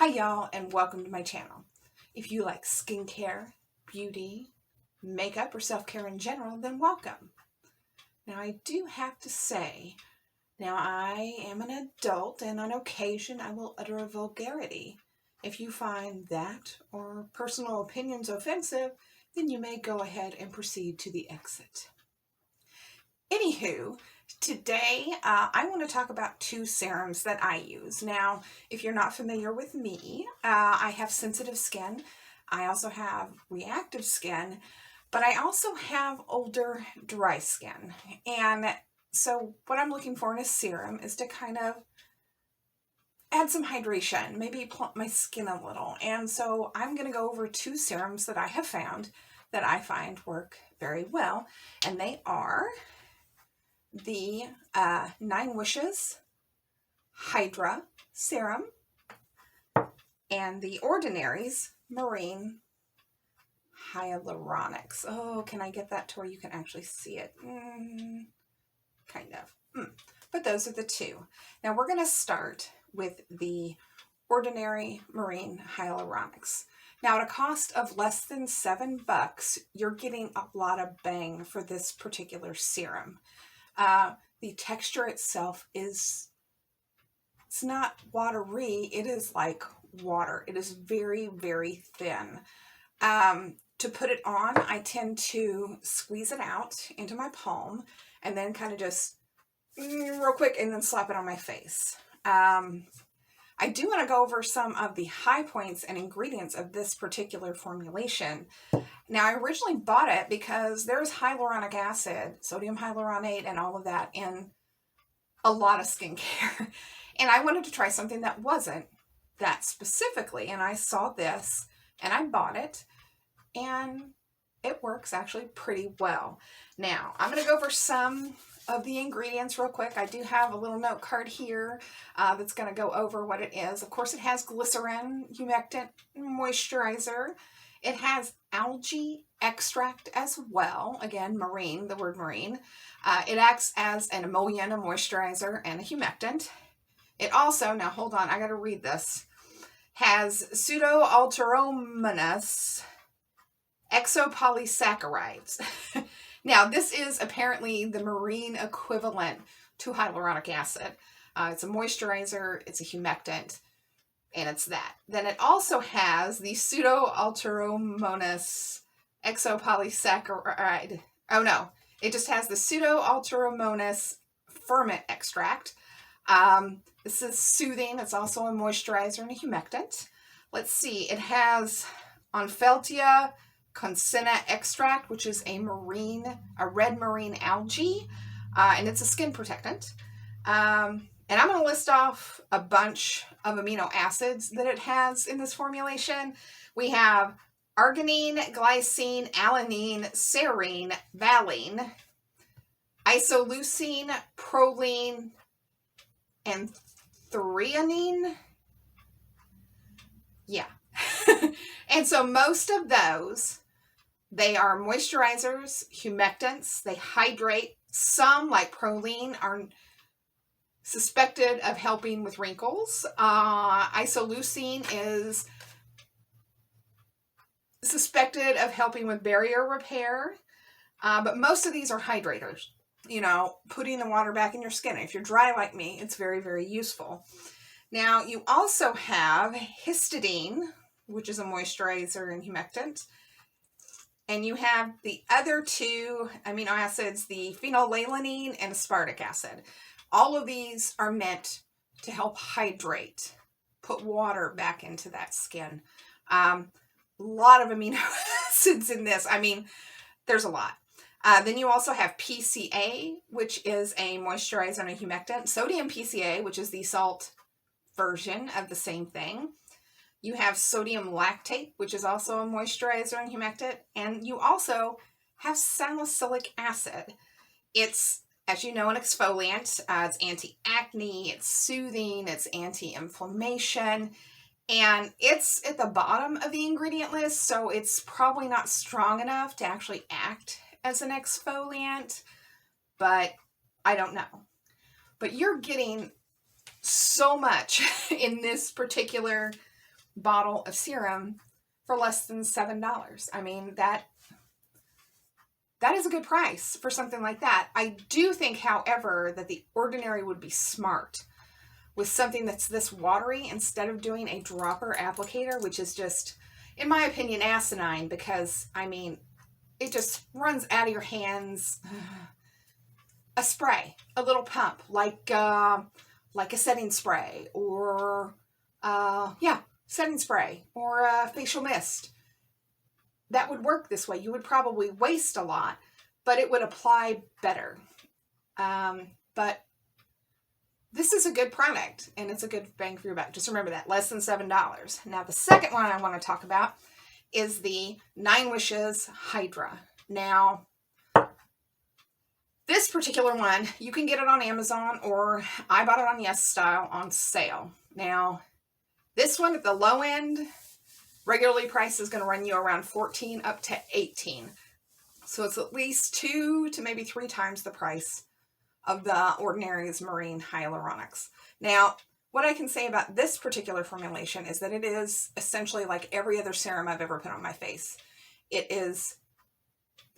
Hi y'all, and welcome to my channel. If you like skincare, beauty, makeup, or self-care in general, then welcome. Now I do have to say, now I am an adult and on occasion I will utter a vulgarity. If you find that or personal opinions offensive, then you may go ahead and proceed to the exit. Anywho, today I want to talk about two serums that I use. Now, if you're not familiar with me, I have sensitive skin. I also have reactive skin, but I also have older dry skin. And so what I'm looking for in a serum is to kind of add some hydration, maybe plump my skin a little. And so I'm going to go over two serums that I have found that I find work very well. And they are the 9wishes Hydra serum and the Ordinary Marine Hyaluronics. Oh, can I get that to where you can actually see it? Kind of. But those are the two. Now we're going to start with the Ordinary Marine Hyaluronics. Now at a cost of less than $7, you're getting a lot of bang for this particular serum. The texture itself it's not watery, it is like water. It is very, very thin. To put it on, I tend to squeeze it out into my palm and then kind of just real quick and then slap it on my face. I do want to go over some of the high points and ingredients of this particular formulation. Now, I originally bought it because there's hyaluronic acid, sodium hyaluronate, and all of that in a lot of skincare. And I wanted to try something that wasn't that specifically. And I saw this and I bought it and it works actually pretty well. Now, I'm going to go over some of the ingredients real quick. I do have a little note card here that's going to go over what it is. Of course, it has glycerin, humectant, moisturizer. It has algae extract as well. Again, marine, the word marine. It acts as an emollient, a moisturizer, and a humectant. It also, now hold on, I got to read this, has pseudo-alteromonas exopolysaccharides. Now, this is apparently the marine equivalent to hyaluronic acid. It's a moisturizer, it's a humectant, and it's that. Then it also has the pseudo-alteromonas exopolysaccharide. Oh no, it just has the pseudo-alteromonas ferment extract. This is soothing. It's also a moisturizer and a humectant. Let's see. It has Onfeltia consina extract, which is a red marine algae, and it's a skin protectant. And I'm going to list off a bunch of amino acids that it has in this formulation. We have arginine, glycine, alanine, serine, valine, isoleucine, proline, and threonine. Yeah. And so most of those, they are moisturizers, humectants, they hydrate. Some, like proline, are suspected of helping with wrinkles. Isoleucine is suspected of helping with barrier repair. But most of these are hydrators. You know, putting the water back in your skin. If you're dry like me, it's very, very useful. Now, you also have histidine, which is a moisturizer and humectant. And you have the other two amino acids, the phenylalanine and aspartic acid. All of these are meant to help hydrate, put water back into that skin. A lot of amino acids in this. I mean, there's a lot. Then you also have PCA, which is a moisturizer and a humectant. Sodium PCA, which is the salt version of the same thing. You have sodium lactate, which is also a moisturizer and humectant. And you also have salicylic acid. It's, as you know, an exfoliant. It's anti-acne, it's soothing, it's anti-inflammation. And it's at the bottom of the ingredient list, so it's probably not strong enough to actually act as an exfoliant, but I don't know. But you're getting so much in this particular bottle of serum for less than $7. I mean, that is a good price for something like that. I do think, however, that the Ordinary would be smart with something that's this watery instead of doing a dropper applicator, which is just, in my opinion, asinine, because, I mean, it just runs out of your hands. A spray, a little pump, like a setting spray, or, setting spray, or a facial mist. That would work this way. You would probably waste a lot, but it would apply better. But this is a good product, and it's a good bang for your buck. Just remember that, less than $7. Now, the second one I want to talk about is the 9wishes Hydra. Now, this particular one, you can get it on Amazon, or I bought it on Yes Style on sale. Now, this one at the low end, regularly price is going to run you around $14 up to $18. So it's at least 2 to maybe 3 times the price of the Ordinary Marine Hyaluronics. Now, what I can say about this particular formulation is that it is essentially like every other serum I've ever put on my face. It is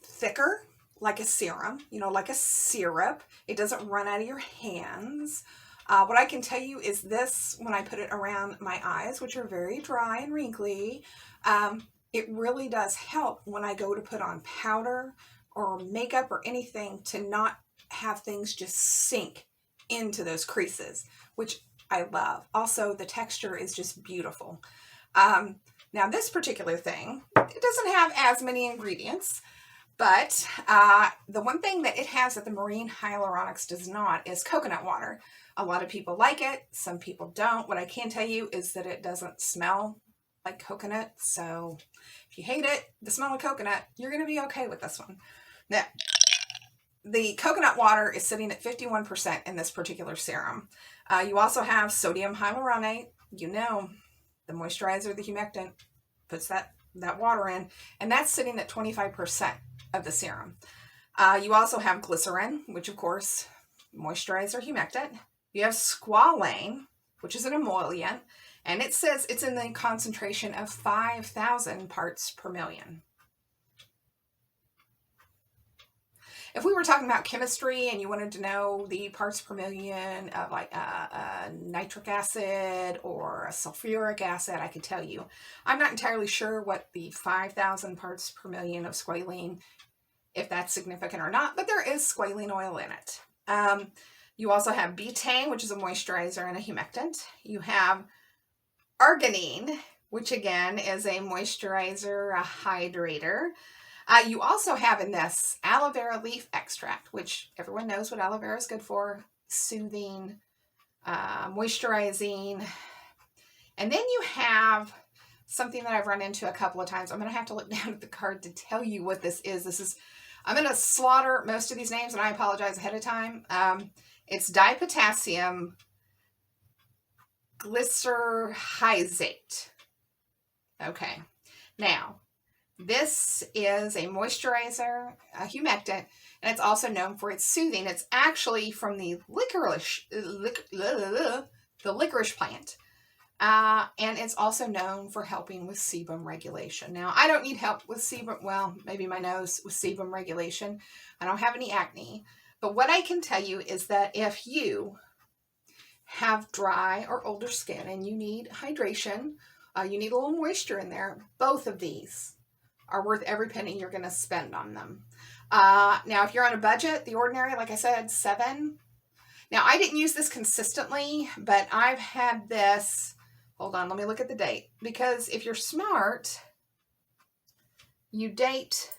thicker, like a serum, like a syrup. It doesn't run out of your hands. What I can tell you is this, when I put it around my eyes, which are very dry and wrinkly, it really does help when I go to put on powder or makeup or anything, to not have things just sink into those creases, which I love. Also, the texture is just beautiful. Now, this particular thing, it doesn't have as many ingredients, but the one thing that it has that the Marine Hyaluronics does not is coconut water. A lot of people like it. Some people don't. What I can tell you is that it doesn't smell like coconut. So if you hate it, the smell of coconut, you're going to be okay with this one. Now, the coconut water is sitting at 51% in this particular serum. You also have sodium hyaluronate. The moisturizer, the humectant, puts that water in, and that's sitting at 25% of the serum. You also have glycerin, which of course, moisturizer, humectant. You have squalane, which is an emollient, and it says it's in the concentration of 5,000 parts per million. If we were talking about chemistry and you wanted to know the parts per million of like a nitric acid or a sulfuric acid, I could tell you. I'm not entirely sure what the 5,000 parts per million of squalene, if that's significant or not, but there is squalene oil in it. You also have betaine, which is a moisturizer and a humectant. You have arginine, which again is a moisturizer, a hydrator. You also have in this aloe vera leaf extract, which everyone knows what aloe vera is good for: soothing, moisturizing. And then you have something that I've run into a couple of times. I'm going to have to look down at the card to tell you what this is. I'm going to slaughter most of these names, and I apologize ahead of time. It's dipotassium glycyrrhizate. Okay. Now, this is a moisturizer, a humectant, and it's also known for its soothing. It's actually from the licorice plant. And it's also known for helping with sebum regulation. Now, I don't need help with sebum, well, maybe my nose with sebum regulation. I don't have any acne. But what I can tell you is that if you have dry or older skin and you need hydration, you need a little moisture in there, both of these are worth every penny you're going to spend on them. Now, if you're on a budget, the Ordinary, like I said, $7. Now, I didn't use this consistently, but I've had this. Hold on, let me look at the date. Because if you're smart, you date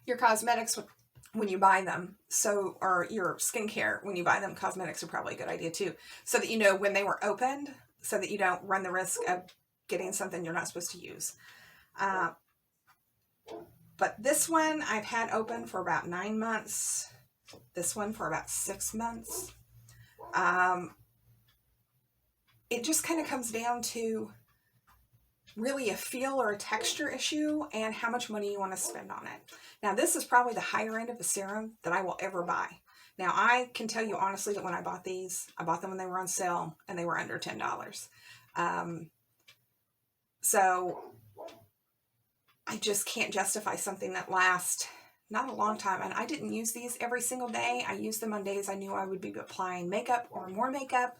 your cosmetics when you buy them. So, or your skincare when you buy them. Cosmetics are probably a good idea too. So that you know when they were opened, so that you don't run the risk of getting something you're not supposed to use. But this one I've had open for about 9 months. This one for about 6 months. It just kind of comes down to really a feel or a texture issue and how much money you want to spend on it. Now, this is probably the higher end of the serum that I will ever buy. Now, I can tell you honestly that when I bought these, I bought them when they were on sale and they were under $10. So I just can't justify something that lasts not a long time. And I didn't use these every single day. I used them on days I knew I would be applying makeup or more makeup,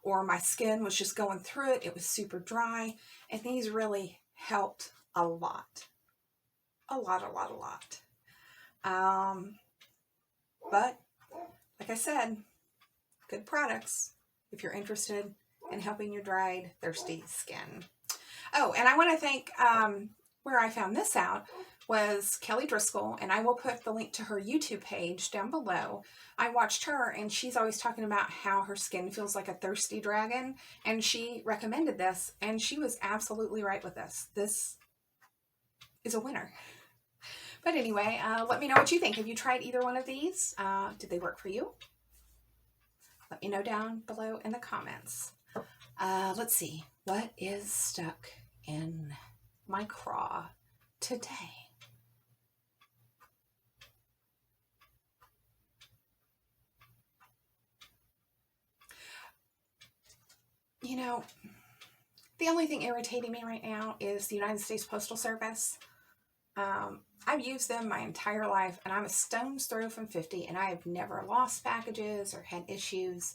or my skin was just going through it. It was super dry. And these really helped a lot. A lot. But like I said, good products if you're interested in helping your dried, thirsty skin. Oh, and I want to thank, where I found this out was Kelly Driscoll, and I will put the link to her YouTube page down below. I watched her, and she's always talking about how her skin feels like a thirsty dragon, and she recommended this, and she was absolutely right with this. This is a winner. But anyway, let me know what you think. Have you tried either one of these? Did they work for you? Let me know down below in the comments. Let's see. What is stuck in my craw today? You know, the only thing irritating me right now is the United States Postal Service. I've used them my entire life, and I'm a stone's throw from 50, and I have never lost packages or had issues.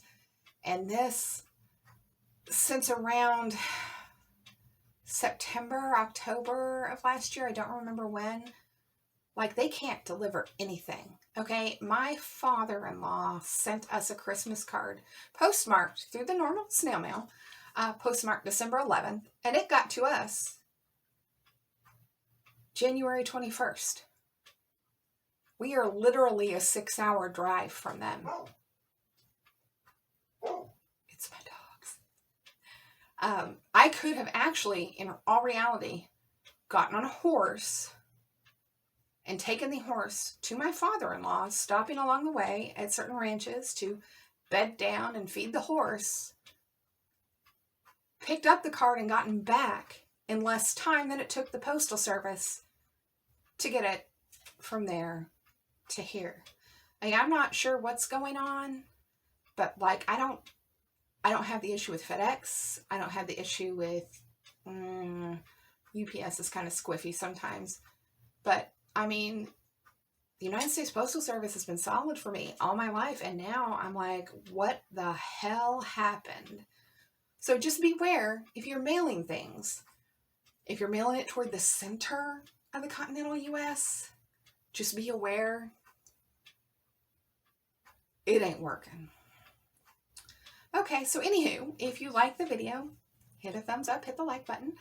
And this, since around September, October of last year, I don't remember when, like, they can't deliver anything. Okay, my father-in-law sent us a Christmas card postmarked through the normal snail mail, postmarked December 11th, and it got to us January 21st. We are literally a 6-hour drive from them. It's my dogs. I could have actually, in all reality, gotten on a horse and taken the horse to my father-in-law, stopping along the way at certain ranches to bed down and feed the horse, picked up the card and gotten back in less time than it took the Postal Service to get it from there to here. Like, I'm not sure what's going on, but like, I don't have the issue with FedEx. I don't have the issue with UPS is kind of squiffy sometimes. But I mean, the United States Postal Service has been solid for me all my life, and now I'm like, what the hell happened? So just beware if you're mailing things. If you're mailing it toward the center of the continental US, just be aware it ain't working. Okay, so anywho, if you like the video, hit a thumbs up, hit the like button,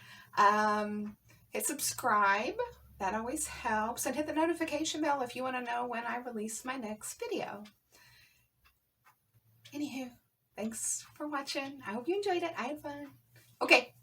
hit subscribe, that always helps, and hit the notification bell if you want to know when I release my next video. Anywho, thanks for watching. I hope you enjoyed it. I had fun. Okay,